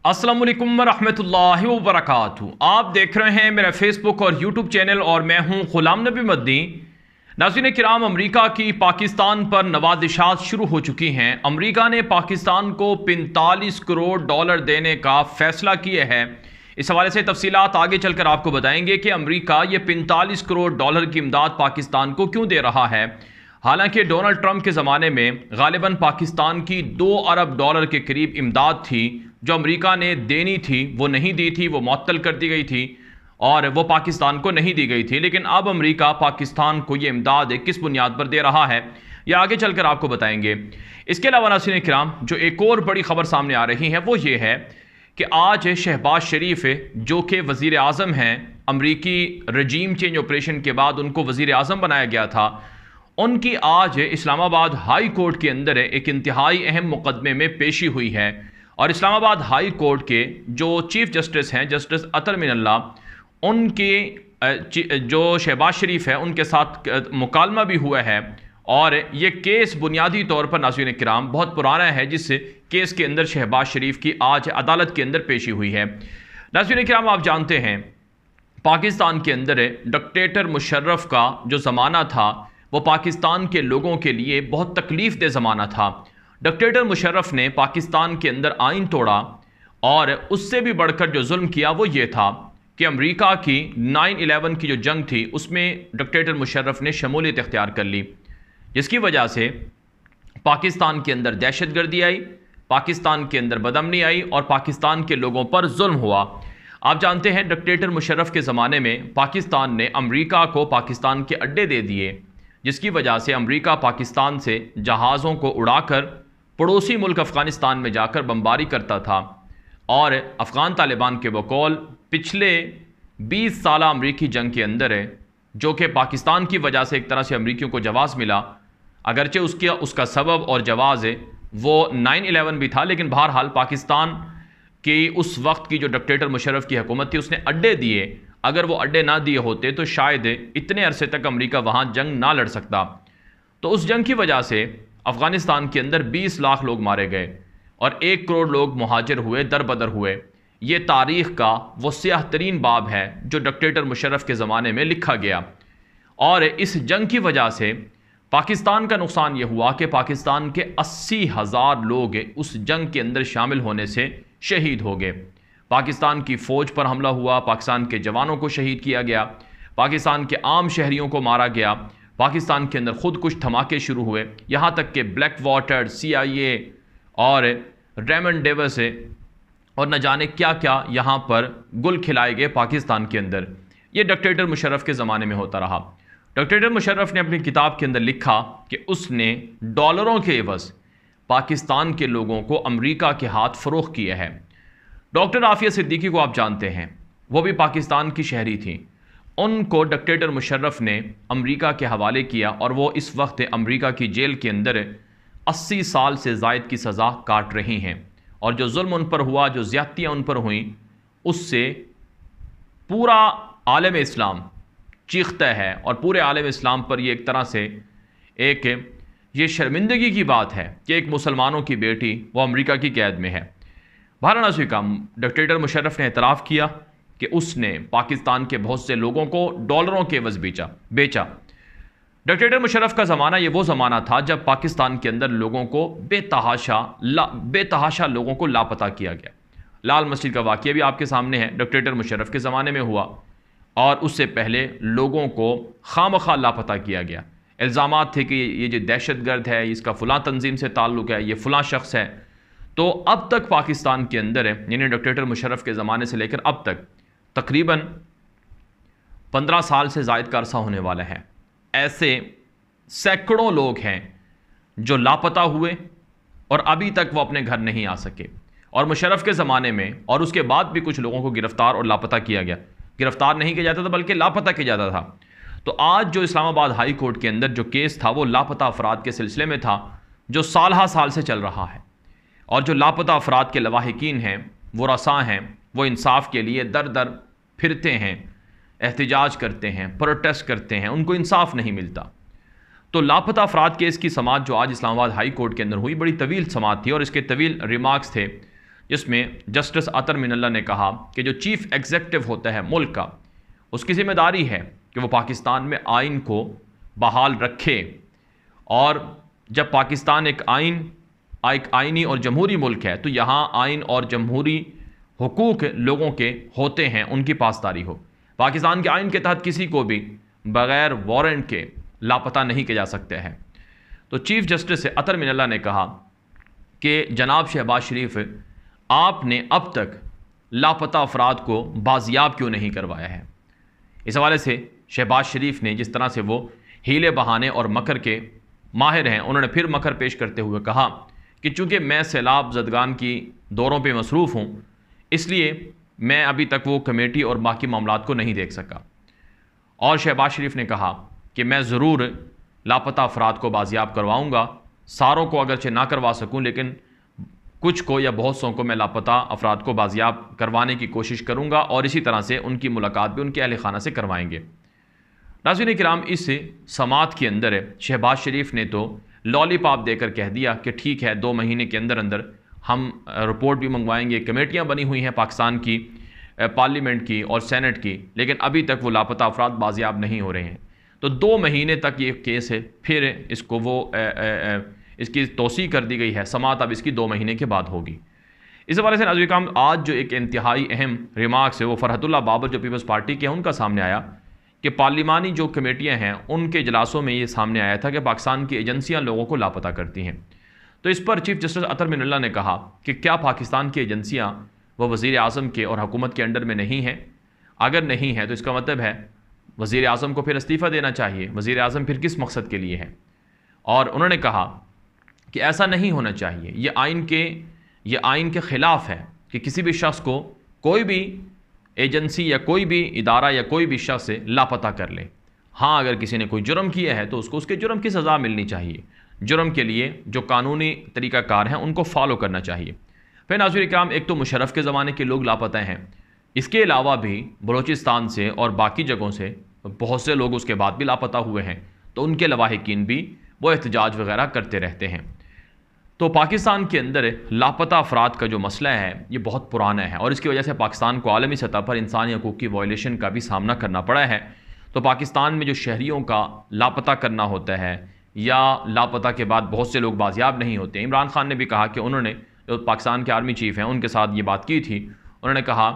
अस्सलाम वालेकुम रहमतुल्लाहि व बरकातहू। आप देख रहे हैं मेरा फेसबुक और यूट्यूब चैनल और मैं हूं गुलाम नबी मदनी। नाज़रीन किराम, अमेरिका की पाकिस्तान पर नवाजिशात शुरू हो चुकी हैं। अमेरिका ने पाकिस्तान को 45 करोड़ डॉलर देने का फैसला किया है। इस हवाले से तफसीलात आगे चलकर आपको बताएंगे कि अमेरिका ये 45 करोड़ डॉलर की इमदाद पाकिस्तान को क्यों दे रहा है। हालांकि डोनाल्ड ट्रंप के ज़माने में गालिबन पाकिस्तान की 2 अरब डॉलर के करीब इमदाद थी जो अमेरिका ने देनी थी, वो नहीं दी थी, वो मुअत्तल कर दी गई थी और वो पाकिस्तान को नहीं दी गई थी। लेकिन अब अमेरिका पाकिस्तान को ये इमदाद किस बुनियाद पर दे रहा है, यह आगे चलकर आपको बताएंगे। इसके अलावा नाज़रीन किराम, जो एक और बड़ी खबर सामने आ रही है वो ये है कि आज शहबाज शरीफ जो कि वज़ीर आज़म हैं, अमरीकी रजीम चेंज ऑपरेशन के बाद उनको वज़ीर आज़म बनाया गया था, उनकी आज इस्लामाबाद हाई कोर्ट के अंदर एक इंतहाई अहम मुकदमे में पेशी हुई है। और इस्लामाबाद हाई कोर्ट के जो चीफ जस्टिस हैं, जस्टिस अतर मिनल्ला, उनके जो शहबाज शरीफ है उनके साथ मुकालमा भी हुआ है। और ये केस बुनियादी तौर पर नाज़रीन किराम बहुत पुराना है, जिस केस के अंदर शहबाज शरीफ की आज अदालत के अंदर पेशी हुई है। नाज़रीन किराम, आप जानते हैं पाकिस्तान के अंदर डिक्टेटर मुशर्रफ का जो ज़माना था वो पाकिस्तान के लोगों के लिए बहुत तकलीफ़ दह ज़माना था। डिक्टेटर मुशर्रफ ने पाकिस्तान के अंदर आइन तोड़ा और उससे भी बढ़कर जो जुल्म किया वो ये था कि अमेरिका की 9/11 की जो जंग थी उसमें डिक्टेटर मुशर्रफ ने शमूलियत इख्तियार कर ली, जिसकी वजह से पाकिस्तान के अंदर दहशतगर्दी आई, पाकिस्तान के अंदर बदअमनी आई और पाकिस्तान के लोगों पर जुल्म हुआ। आप जानते हैं डिक्टेटर मुशर्रफ के ज़माने में पाकिस्तान ने अमेरिका को पाकिस्तान के अड्डे दे दिए, जिसकी वजह से अमेरिका पाकिस्तान से जहाज़ों को उड़ाकर पड़ोसी मुल्क अफ़गानिस्तान में जाकर बमबारी करता था। और अफ़गान तालिबान के बकौल पिछले 20 साल अमरीकी जंग के अंदर जो कि पाकिस्तान की वजह से एक तरह से अमरीकियों को जवाज़ मिला, अगरचे उसका सबब और जवाज़ वो 9/11 भी था, लेकिन बहरहाल पाकिस्तान की उस वक्त की जो डिक्टेटर मुशर्रफ की हुकूमत थी उसने अड्डे दिए। अगर वो अड्डे ना दिए होते तो शायद इतने अरसे तक अमेरिका वहाँ जंग ना लड़ सकता। तो उस जंग की वजह से अफ़गानिस्तान के अंदर 20 लाख लोग मारे गए और 1 करोड़ लोग मुहाजिर हुए, दरबदर हुए। ये तारीख़ का वो स्याह तरीन बाब है जो डिक्टेटर मुशर्रफ के ज़माने में लिखा गया। और इस जंग की वजह से पाकिस्तान का नुकसान ये हुआ कि पाकिस्तान के 80,000 लोग उस जंग के अंदर शामिल होने से शहीद हो गए। पाकिस्तान की फ़ौज पर हमला हुआ, पाकिस्तान के जवानों को शहीद किया गया, पाकिस्तान के आम शहरियों को मारा गया, पाकिस्तान के अंदर खुद कुछ धमाके शुरू हुए, यहाँ तक कि ब्लैक वाटर, CIA और रेमंड डेविस और न जाने क्या क्या यहाँ पर गुल खिलाए गए पाकिस्तान के अंदर। ये डिक्टेटर मुशर्रफ के ज़माने में होता रहा। डिक्टेटर मुशर्रफ ने अपनी किताब के अंदर लिखा कि उसने डॉलरों के एवज़ पाकिस्तान के लोगों को अमेरिका के हाथ फ़रोख्त किया है। डॉक्टर आफिया सिद्दीकी को आप जानते हैं, वो भी पाकिस्तान की शहरी थी। उनको डिक्टेटर मुशर्रफ ने अमेरिका के हवाले किया और वो इस वक्त अमेरिका की जेल के अंदर 80 साल से ज़ायद की सज़ा काट रही हैं। और जो जुल्म उन पर हुआ, जो ज़्यादतियाँ उन पर हुई, उससे पूरा आलम इस्लाम चीखता है और पूरे आलम इस्लाम पर ये एक तरह से ये शर्मिंदगी की बात है कि एक मुसलमानों की बेटी वो अमेरिका की कैद में है। भारत का डिक्टेटर मुशर्रफ ने एतराफ़ किया कि उसने पाकिस्तान के बहुत से लोगों को डॉलरों के एवज़ बेचा। डिक्टेटर मुशर्रफ का ज़माना ये वो ज़माना था जब पाकिस्तान के अंदर लोगों को बेतहाशा लोगों को लापता किया गया। लाल मस्जिद का वाक़या भी आपके सामने है, डिक्टेटर मुशर्रफ के ज़माने में हुआ और उससे पहले लोगों को खामखा लापता किया गया। इल्ज़ामात थे कि ये जो दहशतगर्द है, इसका फ़लाँ तंजीम से ताल्लुक़ है, ये फ़लाँ शख्स है। तो अब तक पाकिस्तान के अंदर यानी डिक्टेटर मुशर्रफ के ज़माने से लेकर अब तक तकरीबन 15 साल से ज़ायद का अरसा होने वाला है, ऐसे सैकड़ों लोग हैं जो लापता हुए और अभी तक वो अपने घर नहीं आ सके। और मुशर्रफ के ज़माने में और उसके बाद भी कुछ लोगों को गिरफ़्तार और लापता किया गया। गिरफ़्तार नहीं किया जाता था बल्कि लापता किया जाता था। तो आज जो इस्लामाबाद हाई कोर्ट के अंदर जो केस था वो लापता अफराद के सिलसिले में था, जो साल से चल रहा है। और जो लापता अफराद के लवाहिकीन हैं, वो रसा हैं, वो इंसाफ के लिए दर दर फिरते हैं, एहतिजाज करते हैं, प्रोटेस्ट करते हैं, उनको इंसाफ नहीं मिलता। तो लापता अफराद केस की समाअत जो आज इस्लामाबाद हाई कोर्ट के अंदर हुई, बड़ी तवील समाअत थी और इसके तवील रिमार्क्स थे जिसमें जस्टिस अतर मिनल्ला ने कहा कि जो चीफ एग्जीक्यूटिव होता है मुल्क का, उसकी जिम्मेदारी है कि वो पाकिस्तान में आइन को बहाल रखे। और जब पाकिस्तान एक आइनी और जमहूरी मुल्क है तो यहाँ आइन और जमहूरी हुकूक लोगों के होते हैं, उनकी पासदारी हो। पाकिस्तान के आइन के तहत किसी को भी बग़ैर वारंट के लापता नहीं किया जा सकते हैं। तो चीफ जस्टिस अतर मिनल्ला ने कहा कि जनाब शहबाज शरीफ, आपने अब तक लापता अफराद को बाजियाब क्यों नहीं करवाया है। इस हवाले से शहबाज शरीफ ने जिस तरह से वो हीले बहाने और मकर के माहिर हैं, उन्होंने फिर मकर पेश करते हुए कहा कि चूँकि मैं सैलाब ज़दगान की दौरों पे मसरूफ़ हूँ, इसलिए मैं अभी तक वो कमेटी और बाकी मामलात को नहीं देख सका। और शहबाज शरीफ ने कहा कि मैं ज़रूर लापता अफराद को बाजियाब करवाऊँगा, सारों को अगरचे ना करवा सकूँ लेकिन कुछ को या बहुत सौ को मैं लापता अफराद को बाजियाब करवाने की कोशिश करूँगा, और इसी तरह से उनकी मुलाकात भी उनके अहल खाना से करवाएंगे। नाज़रीन किराम, इस समात के अंदर शहबाज शरीफ ने तो लॉलीपॉप देकर कह दिया कि ठीक है, 2 महीने के अंदर अंदर हम रिपोर्ट भी मंगवाएंगे। कमेटियाँ बनी हुई हैं पाकिस्तान की पार्लियामेंट की और सेनेट की, लेकिन अभी तक वो लापता अफराद बाजियाब नहीं हो रहे हैं। तो 2 महीने तक ये केस है, फिर इसको इसकी तोसी कर दी गई है। समात अब इसकी 2 महीने के बाद होगी। इस हवाले से नाज़रीन किराम, आज जो एक इंतहाई अहम रिमार्क्स है वो फरहतुल्लाह बाबर जो पीपल्स पार्टी के हैं उनका सामने आया कि पार्लिमानी जो कमेटियाँ हैं उनके इजलासों में ये सामने आया था कि पाकिस्तान की एजेंसियाँ लोगों को लापता करती हैं। तो इस पर चीफ जस्टिस अतर मिनल्ला ने कहा कि क्या पाकिस्तान की एजेंसियाँ वह वज़ीर आज़म के और हुकूमत के अंडर में नहीं हैं? अगर नहीं है तो इसका मतलब है वज़ीर आज़म को फिर इस्तीफ़ा देना चाहिए। वज़ीर आज़म फिर किस मकसद के लिए है? और उन्होंने कहा कि ऐसा नहीं होना चाहिए, ये आइन के ख़िलाफ़ है कि किसी भी शख्स को कोई भी एजेंसी या कोई भी इदारा या कोई भी शख्स लापता कर ले। हाँ, अगर किसी ने कोई जुर्म किया है तो उसको उसके जुर्म की सज़ा मिलनी चाहिए। जुर्म के लिए जो कानूनी तरीक़ाकार हैं उनको फॉलो करना चाहिए। फिर नाज़रीन किराम, एक तो मुशर्रफ के ज़माने के लोग लापता हैं, इसके अलावा भी बलूचिस्तान से और बाकी जगहों से बहुत से लोग उसके बाद भी लापता हुए हैं। तो उनके लवाहिकीन भी वो एहतजाज वगैरह करते रहते हैं। तो पाकिस्तान के अंदर लापता अफराद का जो मसला है ये बहुत पुराना है और इसकी वजह से पाकिस्तान को आलमी सतह पर इंसानी हकूक़ की वायलेशन का भी सामना करना पड़ा है। तो पाकिस्तान में जो शहरियों का लापता करना होता है या लापता के बाद बहुत से लोग बाजियाब नहीं होते, इमरान खान ने भी कहा कि उन्होंने जो पाकिस्तान के आर्मी चीफ़ हैं उनके साथ ये बात की थी। उन्होंने कहा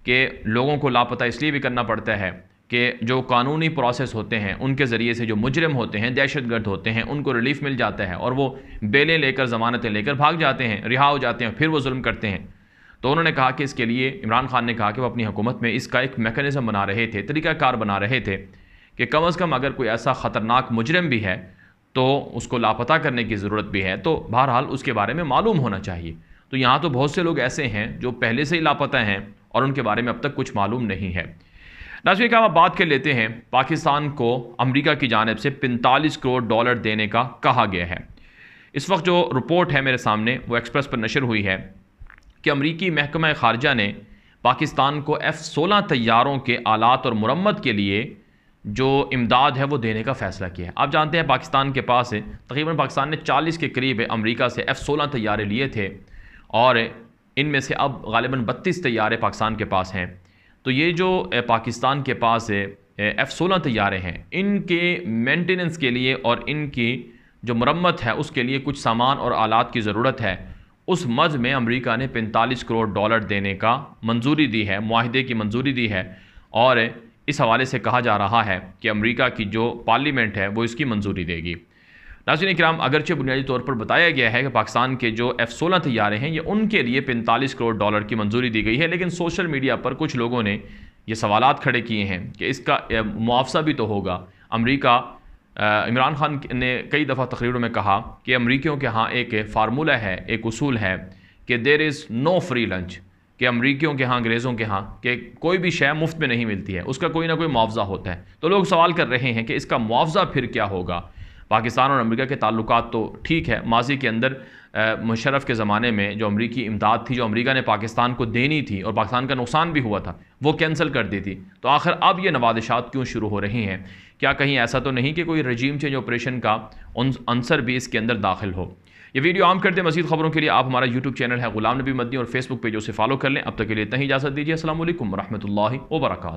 कि लोगों को लापता इसलिए भी करना पड़ता है कि जो कानूनी प्रोसेस होते हैं उनके ज़रिए से जो मुजरिम होते हैं, दहशतगर्द होते हैं, उनको रिलीफ मिल जाता है और वो बेलें लेकर, ज़मानतें लेकर भाग जाते हैं, रिहा हो जाते हैं, फिर वो जुल्म करते हैं। तो उन्होंने कहा कि इसके लिए इमरान खान ने कहा कि वो अपनी हुकूमत में इसका एक मैकेनिज़्म बना रहे थे, तरीक़ाकार बना रहे थे कि कम अज़ कम अगर कोई ऐसा ख़तरनाक मुजरिम भी है तो उसको लापता करने की ज़रूरत भी है, तो बहरहाल उसके बारे में मालूम होना चाहिए। तो यहाँ तो बहुत से लोग ऐसे हैं जो पहले से ही लापता हैं और उनके बारे में अब तक कुछ मालूम नहीं है। नाज़रीन का बात कर लेते हैं, पाकिस्तान को अमेरिका की जानिब से 45 करोड़ डॉलर देने का कहा गया है। इस वक्त जो रिपोर्ट है मेरे सामने वो एक्सप्रेस पर नशर हुई है कि अमरीकी महकमा ख़ारजा ने पाकिस्तान को F-16 तैयारों के आलात और मुरम्मत के लिए जो इमदाद है वो देने का फ़ैसला किया है। आप जानते हैं पाकिस्तान के पास तकरीबन पाकिस्तान ने 40 के करीब अमरीका से F-16 तैयारे लिए थे और इनमें से अब गालिबन 32 तैयारे पाकिस्तान के पास हैं। तो ये जो पाकिस्तान के पास F-16 तैयारे हैं, इनके मेंटेनेंस के लिए और इनकी जो मरम्मत है उसके लिए कुछ सामान और आलात की ज़रूरत है। उस मद में अमेरिका ने 45 करोड़ डॉलर देने का मंजूरी दी है, मुआहिदे की मंजूरी दी है और इस हवाले से कहा जा रहा है कि अमेरिका की जो पार्लियामेंट है वो इसकी मंजूरी देगी। नाज़रीन किराम, अगरचे बुनियादी तौर पर बताया गया है कि पाकिस्तान के जो F-16 तैयारे हैं ये उनके लिए 45 करोड़ डॉलर की मंजूरी दी गई है, लेकिन सोशल मीडिया पर कुछ लोगों ने ये सवालात खड़े किए हैं कि इसका मुआवजा भी तो होगा। इमरान खान ने कई दफ़ा तकरीरों में कहा कि अमरीकियों के यहाँ एक फार्मूला है, एक उसूल है कि there is no free lunch, कि अमरीकियों के यहाँ, अंग्रेज़ों के यहाँ कि कोई भी शय मुफ्त में नहीं मिलती है, उसका कोई ना कोई मुआवजा होता है। तो लोग सवाल कर रहे हैं कि इसका मुआवजा फिर क्या होगा। पाकिस्तान और अमेरिका के ताल्लुकात तो ठीक है, माजी के अंदर मुशर्रफ के ज़माने में जो अमरीकी इमदाद थी जो अमेरिका ने पाकिस्तान को देनी थी और पाकिस्तान का नुकसान भी हुआ था वो कैंसिल कर दी थी। तो आखिर अब ये नवादिशात क्यों शुरू हो रही हैं? क्या कहीं ऐसा तो नहीं कि कोई रजीम चेंज ऑपरेशन का अंसर भी इसके अंदर दाखिल हो? ये वीडियो आम कर दें। मज़ीद खबरों के लिए आप हमारा यूट्यूब चैनल है गुलाम नबी मदनी और फेसबुक पेज उसे फॉलो कर लें। अब तक के लिए इतना ही इजाज़त दीजिए। अस्सलाम वालेकुम रहमतुल्लाहि व बरकातहू।